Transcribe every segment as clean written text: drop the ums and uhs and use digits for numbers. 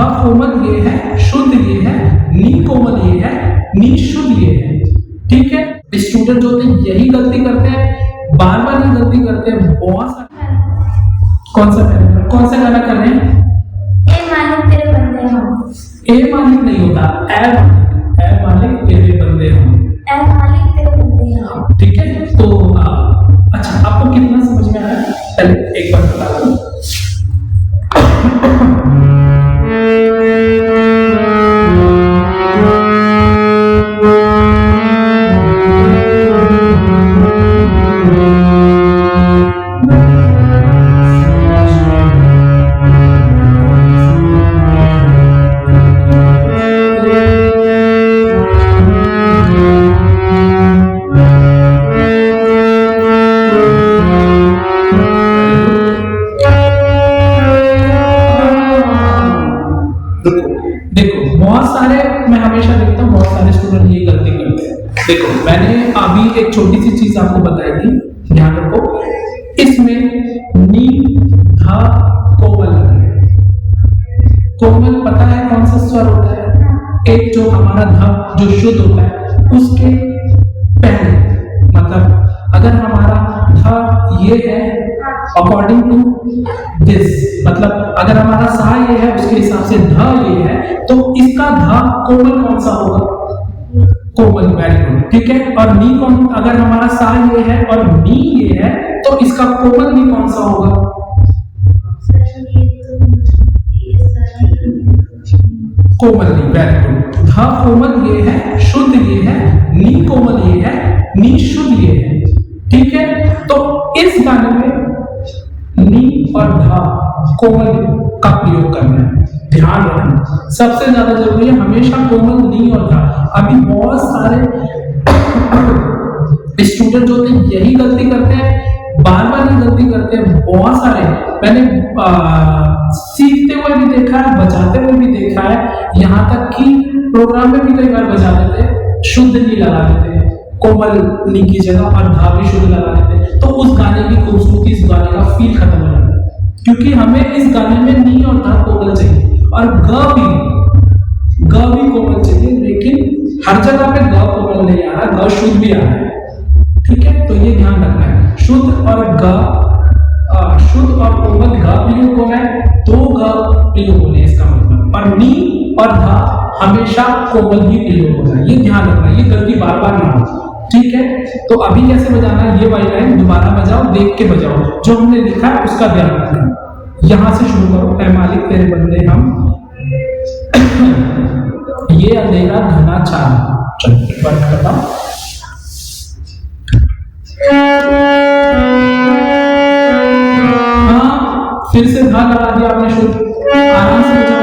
ध कोमल ये है, शुद्ध ये है, नी कोमल ये है, नी शुद्ध ये है। ठीक है, स्टूडेंट जो होते हैं यही गलती करते हैं, बार बार ये गलती करते हैं। बहुत सारे कौन सा गाना कर रहे हैं? ए मालिक तेरे बंदे हम। ए मालिक नहीं होता, ए मालिक तेरे बंदे हम। ए मालिक तेरे बंदे हम। ठीक है, तो अच्छा आपको कितना समझ में आया पहले एक बार बता दो। देखो बहुत सारे, मैं हमेशा देखता हूँ बहुत सारे स्टूडेंट ये गलती करते हैं। देखो मैंने अभी एक छोटी सी चीज आपको बताई थी, ध्यान रखो, इसमें नी धा कोमल है। कोमल पता है कौन सा स्वर होता है? एक जो हमारा धा जो शुद्ध होता है उसके पहले, मतलब अगर हमारा धा ये है अकॉर्डिंग टू दिस, मतलब अगर हमारा सा ये है उसके हिसाब से ध ये है, तो इसका धा कोमल कौन सा होगा? कोमल, वेरी गुड। ठीक है, और नी कौन, अगर हमारा सा ये है और नी ये है तो इसका कोमल नी कौन सा होगा? कोमल नी, वेरी गुड। धा कोमल ये है, शुद्ध ये है, नी कोमल ये है, नी शुद्ध ये है। ठीक है, तो इस गाने में नी और धा कोमल का प्रयोग करना है, ध्यान रखना सबसे ज्यादा जरूरी है, हमेशा कोमल नी और धा। अभी बहुत सारे स्टूडेंट जो होते हैं यही गलती करते हैं, बार बार ये गलती करते हैं। बहुत सारे मैंने सीखते हुए भी देखा है, बजाते हुए भी देखा है, यहाँ तक कि प्रोग्राम में भी कई बार बजा देते हैं, शुद्ध नी लगा देते हैं कोमल नी की जगह और धा भी शुद्ध लगा देते हैं, तो उस गाने की खूबसूरती, इस गाने का फील खत्म हो जाता है। क्योंकि हमें इस गाने में नी और धा कोमल चाहिए और ग भी कोमल चाहिए, लेकिन हर जगह पे ग कोमल नहीं आ रहा, ग शुद्ध भी आ रहा है। ठीक है, तो ये ध्यान रखना है, शुद्ध और कोमल ग प्रयोग होना है, दो ग प्रयोग होने इसका मतलब, और नी और धा हमेशा कोमल ही प्रयोग होना है, ये ध्यान रखना, ये गलती बार बार ना हो। ठीक है, तो अभी कैसे बजाना है, ये वाली लाइन दोबारा बजाओ, देख के बजाओ, जो हमने लिखा है उसका ध्यान रखना। यहां से शुरू करो, ऐ मालिक तेरे बंदे हम, ये अंधेरा घना छाया। चलो बंद करता हूं। हाँ, फिर से धा लगा दिया आपने शुद्ध, आराम से बजाओ।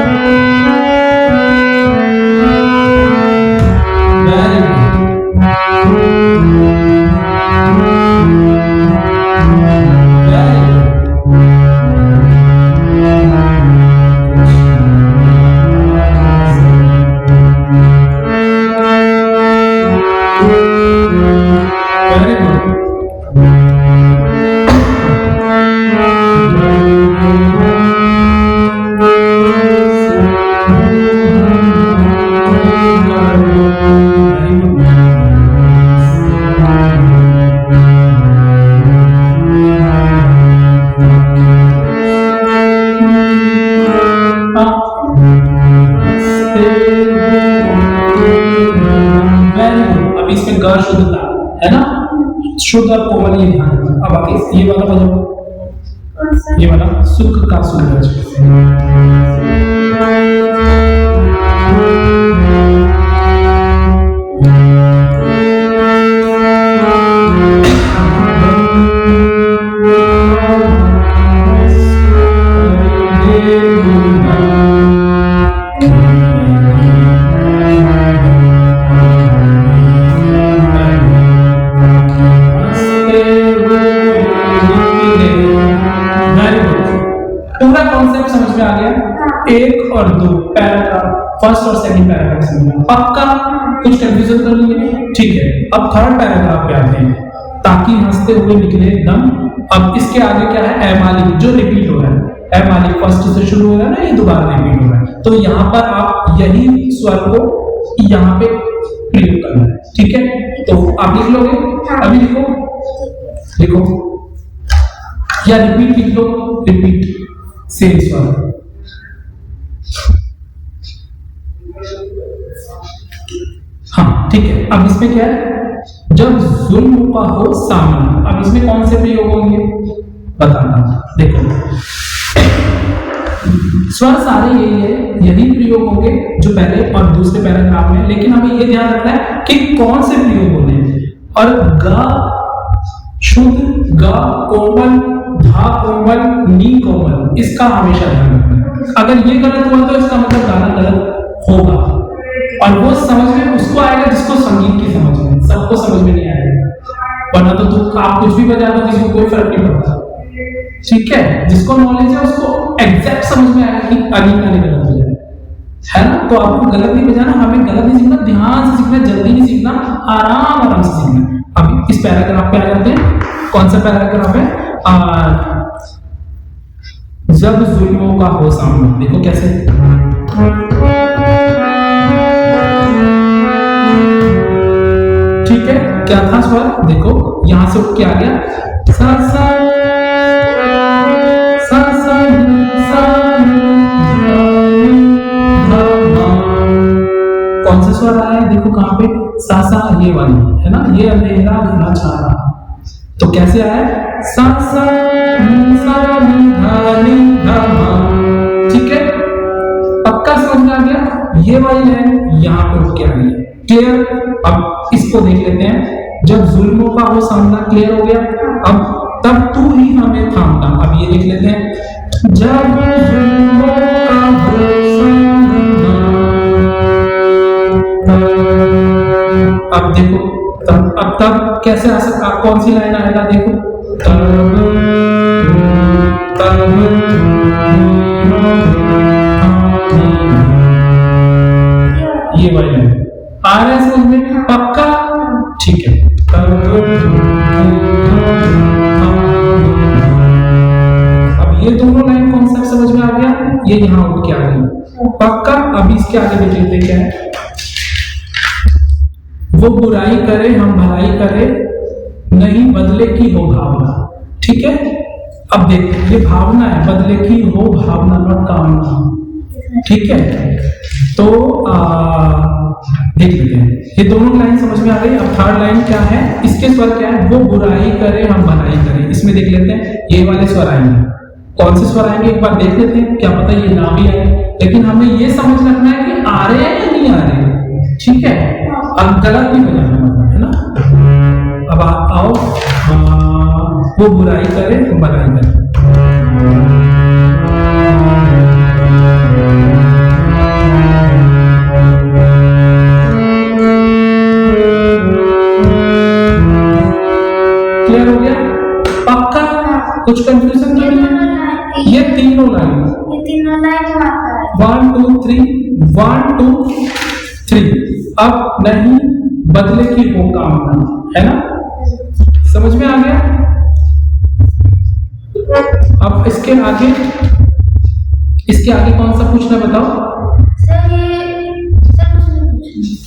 शुद्धता है ना, शुद्ध और कोमल, ये ध्यान रखना। अब आगे ये वाला बजाओ, ये वाला सुख का सूरज। एक और दो पैराग्राफ, फर्स्ट और सेकंड पैराग्राफ समझना पक्का, कुछ कंफ्यूजन तो नहीं है? ठीक है, अब थर्ड पैराग्राफ पे आते हैं, ताकि हंसते हुए निकले दम। अब इसके आगे क्या है? ऐ मालिक, जो रिपीट हो रहा है, ऐ मालिक फर्स्ट से शुरू हो रहा है ना, ये दोबारा रिपीट हो रहा है, तो तो यहाँ पर आप यही स्वर को यहाँ पे प्रयोग करना है, ठीक है। तो आप लिख लोगे, अभी लिखो लिखो या रिपीट लिख लो, रिपीट सेम स्वर। हाँ ठीक है। अब इसमें क्या है, जब जुल्म का हो सामना, अब इसमें कौन से प्रयोग होंगे बताना। देखो स्वर सारे यही है, यही प्रयोग होंगे जो पहले और दूसरे पैराग्राफ में, लेकिन हमें यह ध्यान रखना है कि कौन से प्रयोग होने हैं। और ग शुद्ध, ग कोमल, धा कोमल, नी कोमल, इसका हमेशा ध्यान रखना है। अगर ये गलत हुआ तो इसका मतलब गाना गलत होगा, और वो समझ में उसको आएगा जिसको संगीत की समझ में, सबको समझ में नहीं आएगा। वरना तो आप कुछ भी बजा दो, किसी को कोई फर्क नहीं पड़ता, ठीक है। जिसको नॉलेज है उसको एग्जैक्ट समझ में आएगा कि अगली गाने गलत हो जाए, है ना। तो आपको गलत नहीं बजाना, हमें गलत नहीं सीखना, ध्यान से सीखना, जल्दी नहीं सीखना, आराम आराम से सीखना। अभी इस पैराग्राफ पे आ जाते हैं। कौन सा पैराग्राफ है, जब जुल्मों का हो सामना। देखो कैसे, ठीक है। क्या था स्वर, देखो यहां से उठ के आ गया, सा सा सा सा सा, कौन सा स्वर आया है, देखो कहां पे, सा सा, ये वाली है ना, ये अंधेरा घना छा रहा। तो कैसे आया, सा सा सा नी धा, ठीक है। पक्का समझ में आ गया, ये वाली है यहां पे उठ के आ गई, क्लियर। अब इसको देख लेते हैं, जब जुल्मों का हो सामना, क्लियर हो गया। अब तब तू ही हमें थामना, अब ये देख लेते हैं, जब जुल्मों का हो सामना। अब देखो अब तब कैसे आ सकता, कौन सी लाइन आएगा, देखो तब तब ये वाली लाइन आ रहा है समझ में, पक्का, ठीक है। अब ये दोनों लाइन कॉन्सेप्ट समझ में आ गया, ये यहां उठ के आ गई, पक्का। अभी इसके आगे देख लेते क्या है, वो बुराई करे हम भलाई करे, नहीं बदले की हो भावना, ठीक है। अब देख, ये भावना है, बदले की हो भावना, नॉट कामना, ठीक है। तो देख लेते हैं, ये दोनों लाइन समझ में आ गई। अब थर्ड लाइन क्या है, इसके स्वर क्या है, वो बुराई करे हम भलाई करें। इसमें देख लेते हैं, ये वाले स्वर आएंगे, कौन से स्वर आएंगे एक बार देख लेते हैं, क्या पता ये ना भी आए, लेकिन हमें ये समझ रखना है कि आ रहे हैं या नहीं आ रहे, ठीक है। अब गलत नहीं बजाना मतलब, है ना। अब आओ, वो बुराई करे हम भलाई करें। क्लियर हो गया, पक्का, कुछ कंफ्यूजन तो नहीं है। ये तीनों लाइन 1 2 3 1 2 3। अब नहीं बदले की हो कामना, है ना, समझ में आ गया। अब इसके आगे कौन सा पूछना बताओ,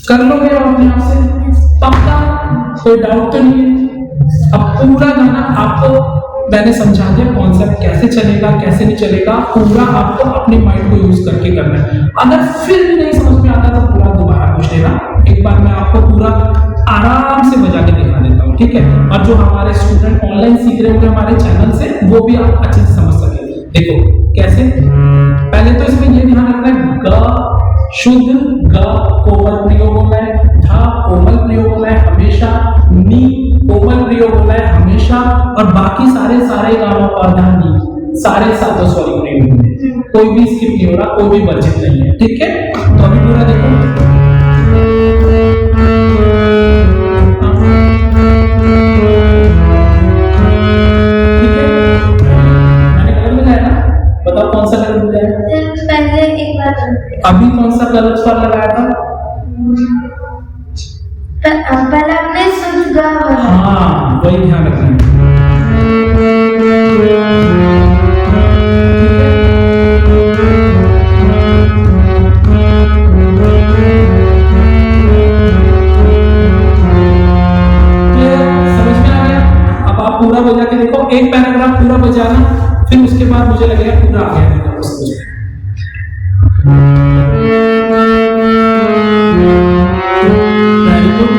कर लोगे अपने आप से, पक्का, कोई डाउट तो नहीं है। अब पूरा गाना आपको मैंने समझा दिया, कॉन्सेप्ट कैसे चलेगा कैसे नहीं चलेगा, पूरा आपको अपने माइंड को यूज करके करना है। अगर फिर भी नहीं समझ में आता तो पूरा दोबारा पूछ लेना, एक बार मैं आपको पूरा आराम से बजा के दिखा देता हूँ, ठीक है। और जो हमारे स्टूडेंट ऑनलाइन सीख रहे होंगे हमारे चैनल से, वो भी आप अच्छे से समझ सके। देखो कैसे, पहले तो इसमें ये ध्यान रखना है, ग शुद्ध, ग कोमल प्रयोग होना है, धा कोमल प्रयोग होना है हमेशा, नी कोमल प्रयोग होना है हमेशा, और बाकी सारे गानों पर ध्यान नी, सारे सातों स्वरी प्रयोग होंगे, कोई भी स्किप नहीं हो रहा, कोई भी वर्जित नहीं है, ठीक है। तो अभी पूरा देखो, ठीक है। मैंने कलर बताया ना, बताओ कौन सा कलर बताया, पहले एक बार, अभी कौन सा कलर स्वर लगाया था, पहले आपने शुद्ध गा, हाँ वही ध्यान रखना है। मुझे लगेगा पूरा आ गया मेरा समझ में। Very good.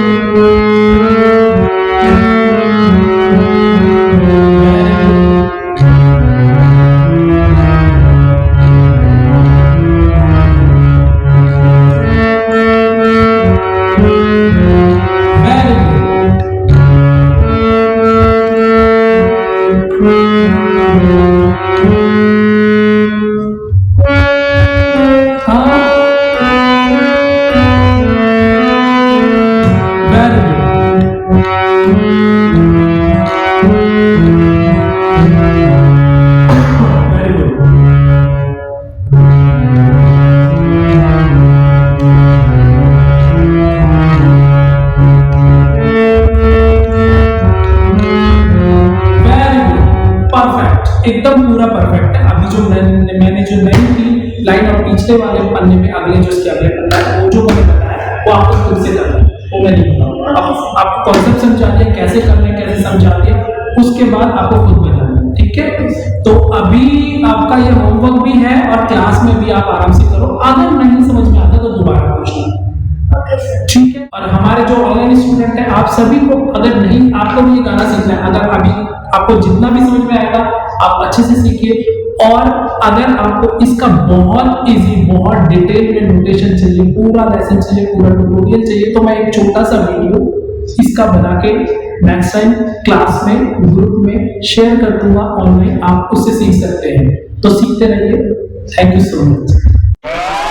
एकदम पूरा परफेक्ट है। अभी जो मैंने जो नई थी लाइन और पिछले वाले पन्ने में अगले जो इसके अगले पन्ना है वो जो मैंने बताया वो आपको खुद से करना है, वो मैं नहीं बताऊंगा। आपको कॉन्सेप्ट समझा दिया, कैसे करना है, कैसे समझा दिया, उसके बाद आपको खुद बताना है, ठीक है। तो अभी आपका ये होमवर्क भी है और क्लास में भी आप आराम से करो, अगर नहीं समझ में आता तो दोबारा पूछना, ठीक है। और हमारे जो ऑनलाइन स्टूडेंट है आप सभी को, अगर नहीं आपको भी ये गाना सीखना है, अगर अभी आपको जितना भी समझ में आएगा आप अच्छे से सीखिए। और अगर आपको इसका बहुत इजी, बहुत डिटेल में नोटेशन चाहिए, पूरा लेसन चाहिए, पूरा ट्यूटोरियल चाहिए, तो मैं एक छोटा सा वीडियो इसका बना के नेक्स्ट टाइम क्लास में ग्रुप में शेयर कर दूंगा ऑनलाइन, आप उससे सीख सकते हैं। तो सीखते रहिए। Thank you so much.